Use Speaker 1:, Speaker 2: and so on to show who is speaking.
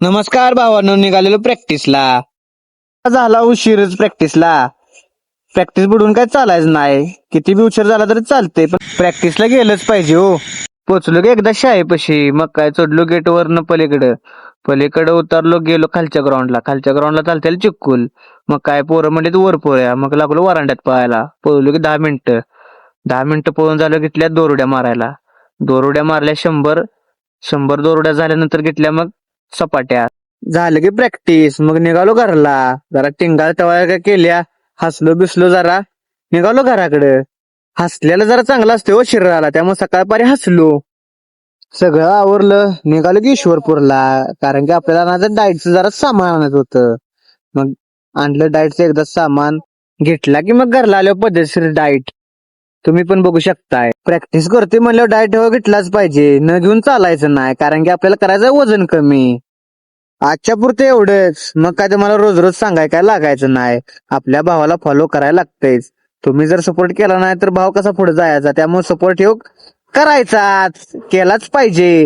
Speaker 1: नमस्कार भावांनो, निघालेलो प्रॅक्टिसला. झाला उशीरच प्रॅक्टिसला. प्रॅक्टिस बुडून काय चालायचं नाही. किती बी उशीर झाला तरी चालते, पण प्रॅक्टिसला गेलंच पाहिजे हो. पोचलो की एकदा शाळेपाशी, मग काय चढलो गेट वरनं पलीकडे उतरलो, गेलो खालच्या ग्राउंडला चालते चिक्कुल. मग काय पोरं म्हणले वर पोळ्या, मग लागलो वरांड्यात पळायला. पळलो की 10 मिनिटं पळून झालं, घेतल्या दोरउड्या मारायला. दोरउड्या मारल्या 100 दोरउड्या झाल्यानंतर घेतल्या मग सपाट्या. झालं की प्रॅक्टिस, मग निघालो घरला. जरा टिंगाल टवाळ्या केल्या, हसलो बिसलो जरा, निघालो घराकडे. हसलेलं जरा चांगलं असते हो शरीराला, त्यामुळे सकाळपारी हसलो. सगळं आवरलं, निघालो की ईश्वरपूरला, कारण की आपल्याला ना डाएटचं जरा सामान आणायचं होतं. मग आणलं डाएटचं एकदा सामान, घेतला की मग घरला आलो पद्धतशीर डाएट. तुम्ही पण बघू शकताय. प्रॅक्टिस करते म्हणल्यावर डाएट घेतलाच पाहिजे, न घेऊन चालायचं नाही, कारण की आपल्याला करायचं वजन कमी. आजच्या पुरते एवढंच, मग काय तुम्हाला रोज रोज सांगाय काय लागायचं नाही. आपल्या भावाला फॉलो करायला लागतेच. तुम्ही जर सपोर्ट केला नाही तर भाव कसा पुढे जायचा, त्यामुळे सपोर्ट करायचाच, केलाच पाहिजे.